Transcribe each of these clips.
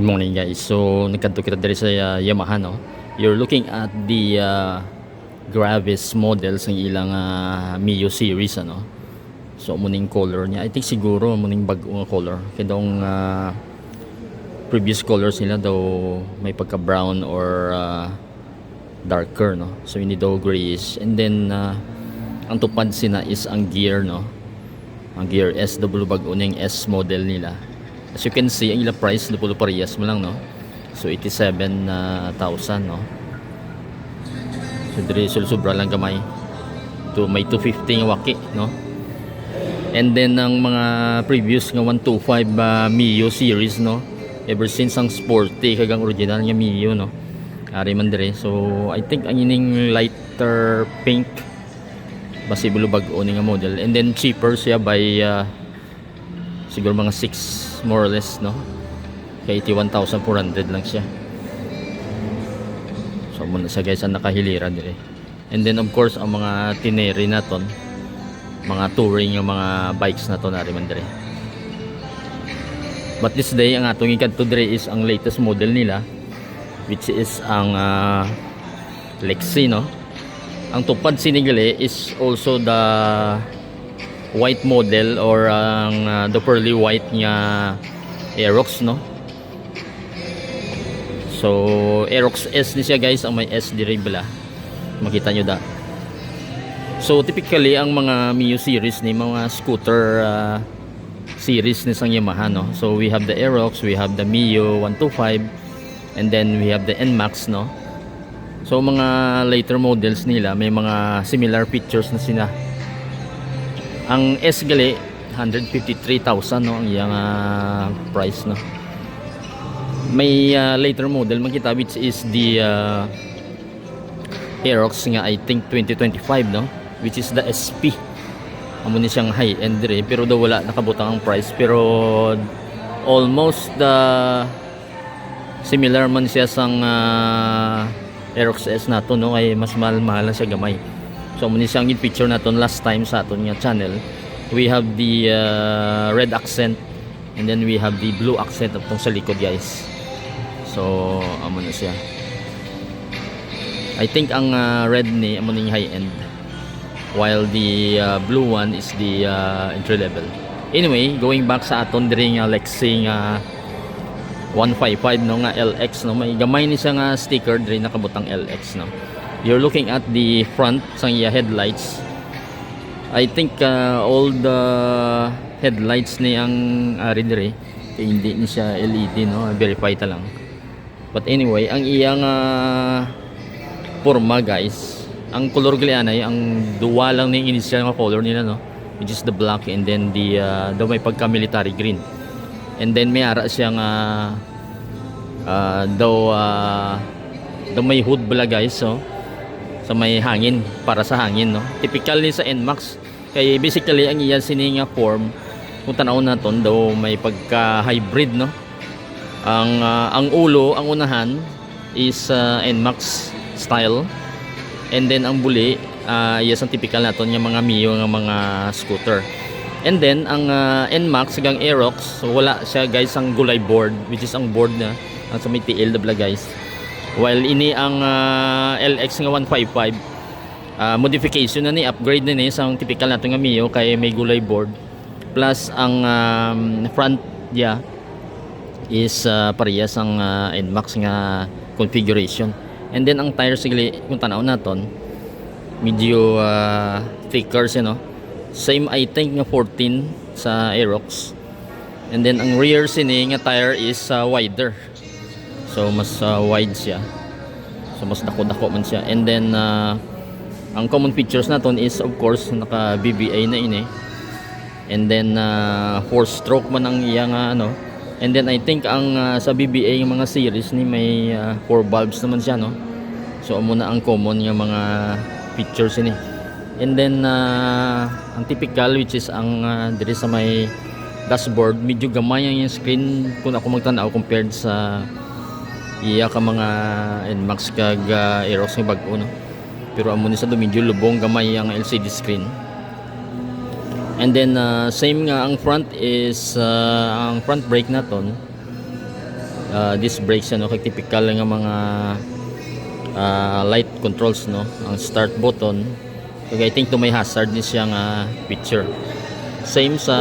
Good morning guys. So nagkadto kita diri sa Yamaha no. You're looking at the Gravis models ng ilang Mio series ano. So muning color niya. I think siguro muning bag-o nga color. Kaya daw previous colors nila daw may pagka brown or darker no. So ini daw grayish. And then ang tupad sina is ang gear no. Ang gear SW bag-o ning S model nila. As you can see, ang ila price dupulo parehas mo lang no. So 87,000 no. So dire sobra lang gamay. May 250 nga waki no. And then ang mga previous nga 125 Mio series no. Ever since ang sporty kagang original nga Mio no. Ari man dire. So I think ang ining lighter pink possible bag-o ni nga model, and then cheaper siya by siguro mga 6 more or less no. Kaya 81,400 lang siya. So muna sa guys ang nakahilira dire. And then of course ang mga tineri naton, mga touring yung mga bikes na to na rin man dire. But this day ang atong ikadto dire is ang latest model nila, which is ang Lexi no. Ang tupad sinigali is also the white model or ang the pearly white nga Aerox no. So Aerox S ni siya guys, ang may S dire bala. Makita nyo da. So typically ang mga Mio series ni mga scooter series ni sang Yamaha no. So we have the Aerox, we have the Mio 125, and then we have the NMAX no. So mga later models nila may mga similar features na sina. Ang S gali 153,000 no ang iyang price no. May later model makita which is the Aerox nga I think 2025 no, which is the SP. Amo ni siyang high end dire pero daw wala nakabutang ang price, pero almost similar man siya sang Aerox S nato no, ay mas mahal lang siya gamay. So muna siyang picture naton last time sa aton nga channel. We have the red accent, and then we have the blue accent atong sa likod guys. So amo na siya. I think ang red ni amo ning high end, while the blue one is the entry level. Anyway, going back sa aton diri nga Lexi nga 155 no nga LX no, may gamay ni siya nga sticker diri nakabutang LX no. You're looking at the front sang iya headlights. I think all the headlights ni ang ari dire hindi ni siya LED no, verify ta lang. But anyway, ang iyang forma guys, ang color gali anay ang duwa lang ning initial nga color nila no, which is the black, and then the may pagka military green. And then may ara siyang daw may hood bala guys so. So may hangin, para sa hangin no. Typical ni sa NMAX. Kay basically ang iyan sini nga form kung tanaw naton daw may pagka hybrid no. Ang ulo, ang unahan is NMAX style, and then ang buli yes ang typical naton nga mga Mio nga mga scooter. And then ang NMAX gang Aerox, so wala siya guys ang gulay board, which is ang board na ang sa may TLW guys. While ini ang LX nga 155 modification na ni, upgrade na ni sa typical nato nga Mio kay may gulay board, plus ang front niya is parehas ang NMAX nga configuration. And then ang tires sigli kung tanaw naton medyo thicker siya no. Same I think nga 14 sa Aerox. And then ang rear sini nga tire is wider. So mas wide siya. So mas dako-dako man siya. And then ang common features naton is of course naka BBA na ini. And then 4-stroke man ang iyang ano. And then I think ang sa BBA yung mga series ni may 4 valves naman siya no. So amo na ang common nga mga features ini. And then ang typical which is ang diri sa may dashboard, medyo gamay ang yung screen kung ako magtanaw compared sa iya ka mga NMAX kag Aerox nga bag-o no. Pero amo ni sa medyo lubong gamay ang LCD screen. And then same nga ang front is ang front brake naton disc brakes ano, kay typical nga mga light controls no, ang start button kay I think to may hazard ni siya nga feature. Same sa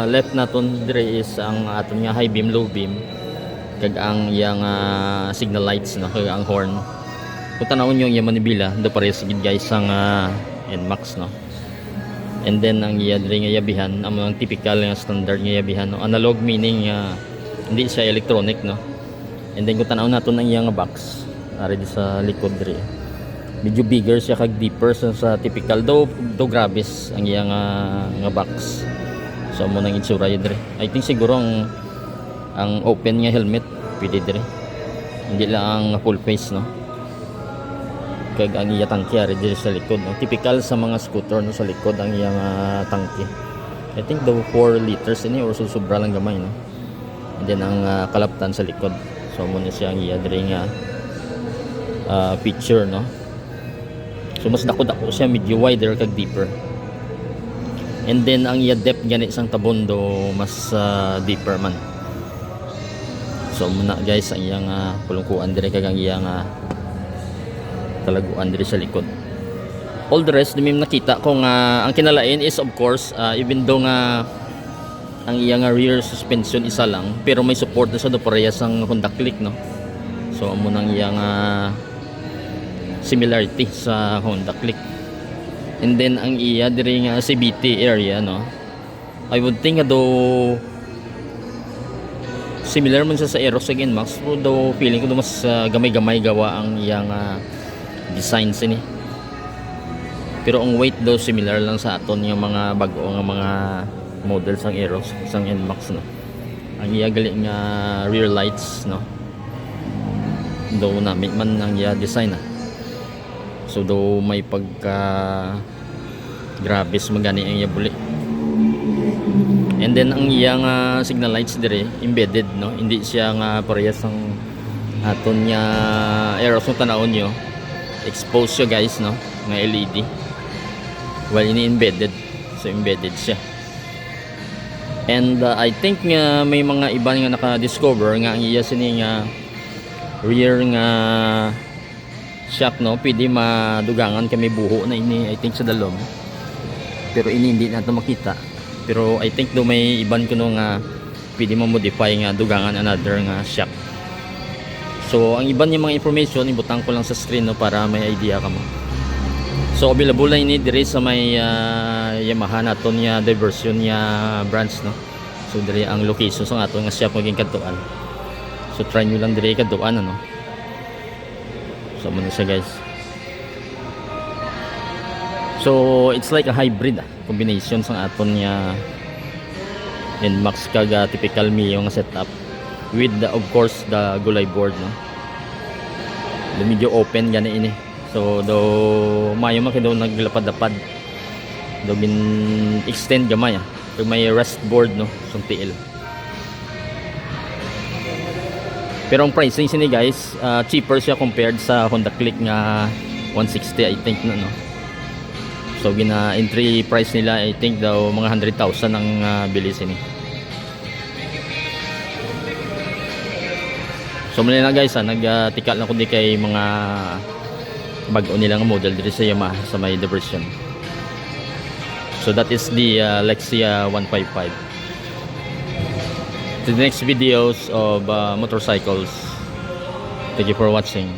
left naton dire is ang aton nga high beam, low beam kag ang yang signal lights no, kag ang horn. Kung tanawon nyo yung manibila do pares gid guys ang NMAX no. And then ang iya dire nga yabihan ang typical nga standard nga yabihan no, analog meaning hindi siya electronic no. And then kung tanawon naton ang iya nga box ari di sa likod dire, medyo bigger siya kag deeper sa typical do grabis ang iya nga box. So mo nang itsura yun dire. I think siguro ang open nga helmet pwede dire, hindi lang ang full face no, kag ang iya tangke ari dire sa likod no. Typical sa mga scooter no, sa likod ang iya tangke. I think do 4 liters ini or sobra lang gamay no. And then ang kalaptan sa likod, so mo na siya ang iya dire nga feature no. So mas dako-dako siya, medyo wider kag deeper. And then ang iya depth gani isang tabon do mas deeper man. So muna guys ang iyang pulungkuan dire kag ang iyang talaguan dire sa likod. All the rest dimim nakita ko nga ang kinalain is of course even though nga ang iyang rear suspension isa lang, pero may support na sa do parehas ang Honda Click no. So amo nang iyang similarity sa Honda Click. And then ang iya diri nga CVT area no, I would think do similar man sa Aerox again Max, do feeling ko do mas gamay-gamay gawa ang iyang design sini. Pero ang weight do similar lang sa aton yung mga bago nga mga models sang Aerox sang NMAX no. Ang iya gali nga rear lights no, do namin man ang iya design so do may pagka grabis magani ang iya buli. And then ang iya nga signal lights dire embedded no, hindi siya nga parehas ang aton nga Aerox no. Tanawon nyo exposed siya guys no, nga LED while ini embedded, so embedded siya. And I think nga may mga iba nga naka-discover nga ang iya sini nga rear nga shock no, pwede madugangan kami buho na ini I think sa dalom, pero ini hindi nato makita. Pero I think do may iban kuno nga pwede mo modify nga dugangan another nga shock. So ang iban yung mga information ibutang ko lang sa screen no, para may idea ka mo. So available na ini dire sa may Yamaha naton nga diversion nga branch no. So dire ang location sa aton nga shop maging kadtuan. So try nyo lang dire kadtuan ano. So muna siya guys. So it's like a hybrid combination sa aton nga NMAX kag typical Mio nga setup with the, of course the gulay board no. The medyo open gani ini. So do mayo man kay do naglapad-lapad. Do bin extend gamay kag may rest board no sung TL. Pero ang pricing sini guys cheaper siya compared sa Honda Click nga 160 I think no. So gina entry price nila I think daw mga 100,000 ang bili sini. So muli na guys nagtikal na ko di kay mga bago nilang model dito sa Yamaha sa may diversion. So that is the Lexia 155. To the next videos of motorcycles. Thank you for watching.